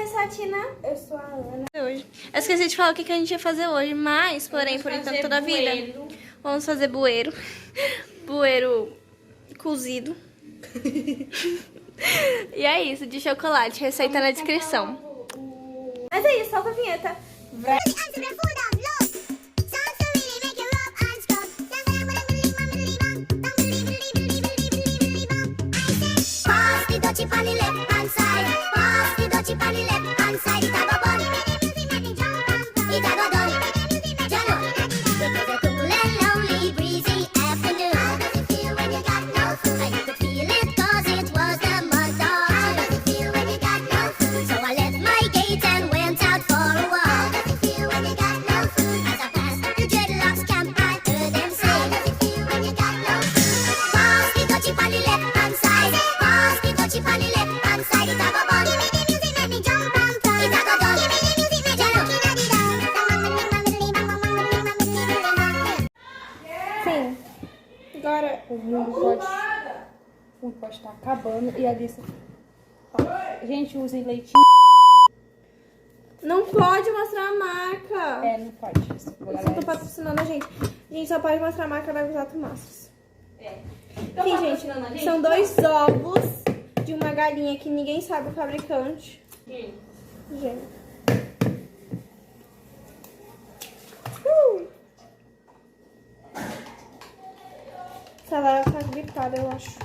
sou a Tina. Eu sou a Ana. Hoje. Eu esqueci de falar o que a gente ia fazer hoje, mas, porém, por enquanto, toda a vida. Vamos fazer bueiro. Bueiro cozido. E é isso, de chocolate. Receita na descrição. Mas é isso, solta a vinheta. Agora o mundo pode estar acabando e a Alice... Gente, usem leitinho. Não pode mostrar a marca. É, não pode. Vocês estão patrocinando a gente. A gente só pode mostrar a marca da Exato Maços. Sim, gente, são 2 ovos de uma galinha que ninguém sabe o fabricante. Gente. Essa vai ficar gripada, eu acho.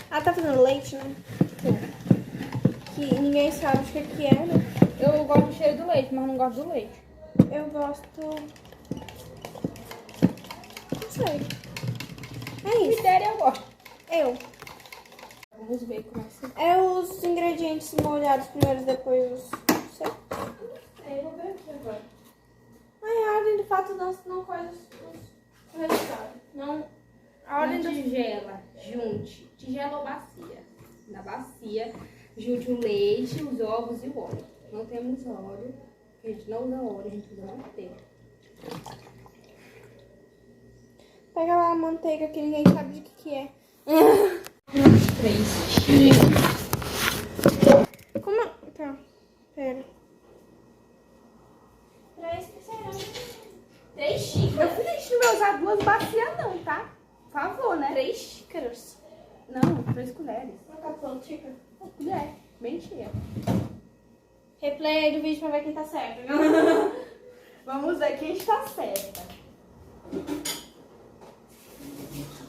Ah, tá fazendo leite, né? Que ninguém sabe o que é, né? Eu gosto do cheiro do leite, mas não gosto do leite. Eu gosto... Não sei. É isso. Mistério eu gosto. Vamos ver como é que É os ingredientes molhados primeiro, depois os... Não sei. eu vou ver aqui agora. Ai, a ordem do fato não coisa o resultado. Não... A ordem do... Tigela, junte. Tigela ou bacia. Na bacia, junte o leite, os ovos e o óleo. Não temos óleo. A gente não usa óleo, a gente usa manteiga. Pega lá a manteiga que ninguém sabe de que é. 3. Como... Tá, pera. 3 xícaras. 3 xícaras? Eu fiz, não vai usar 2 bacias não, tá? Por favor, né? 3 xícaras. Não, 3 colheres. Não tá pronto, xícara. 1 colher, bem cheia. Replay aí do vídeo pra ver quem tá certo. Vamos ver quem está certa.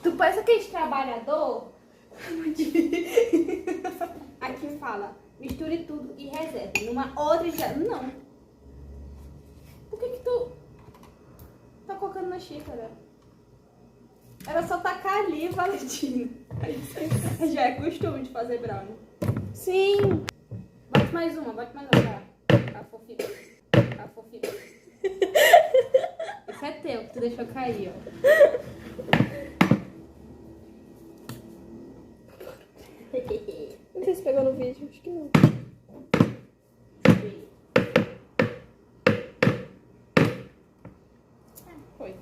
Tu pensa que é trabalhador? Aqui fala, misture tudo e reserve. Numa outra já... Não. Por que tu tá colocando na xícara? Era só tacar ali, Valentina. Já é costume de fazer brownie. Sim. Bate mais uma, tá? Tá fofinho. Tá fofinho. Esse é teu, que tu deixou cair, ó. Não sei se pegou no vídeo, acho que não. Foi.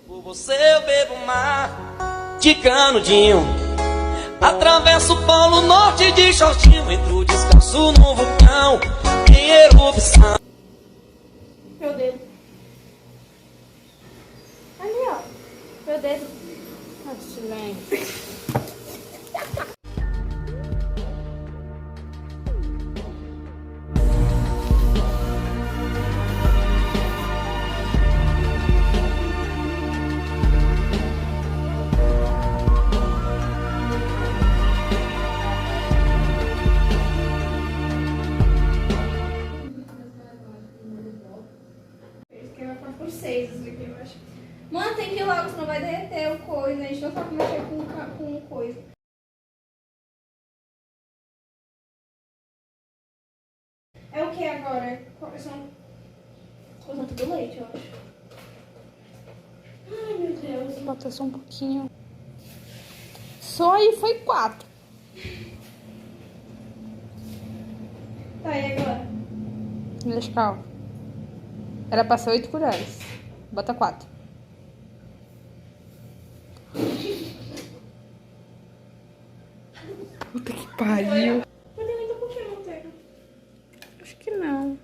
Por você eu bebo mar de canudinho. Atravesso o polo norte de shortinho. Entro descalço no vulcão em erupção. Meu dedo. Ali, ó. Meu dedo. Ah, silêncio. Por 6 isso aqui, eu acho. Mano, tem que ir logo, senão vai derreter o coisa. A gente não sabe mexer com coisa. É o que agora? São tudo leite, eu acho. Ai, meu Deus. Bota só um pouquinho. Só aí foi 4. Tá, e agora? Nescau. Era pra ser 8 colheres. Bota 4. Puta que pariu. Mas tem muito pouquinho manteiga. Acho que não.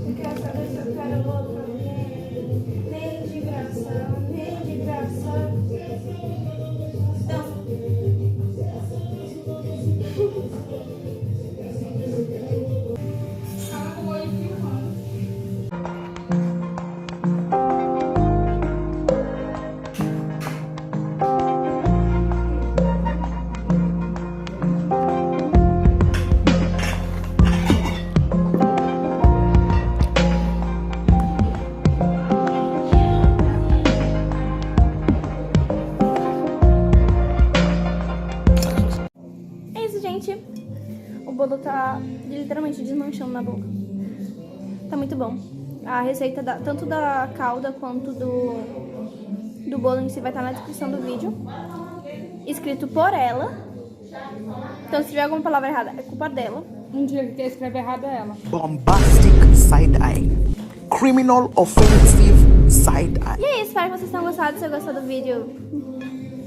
Engraçado essa cara louca. Nem de graça, nem de graça. É isso, gente. O bolo tá literalmente desmanchando na boca. Tá muito bom. A receita tanto da calda quanto do bolo em si vai estar na descrição do vídeo. Escrito por ela. Então se tiver alguma palavra errada, é culpa dela. Um dia que escreve errado é ela. Bombastic side-eye. Criminal offensive side-eye. E é isso, espero que vocês tenham gostado. Se você gostou do vídeo,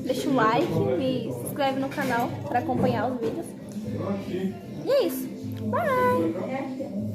deixa o like e se inscreve no canal para acompanhar os vídeos. E é isso. Bye!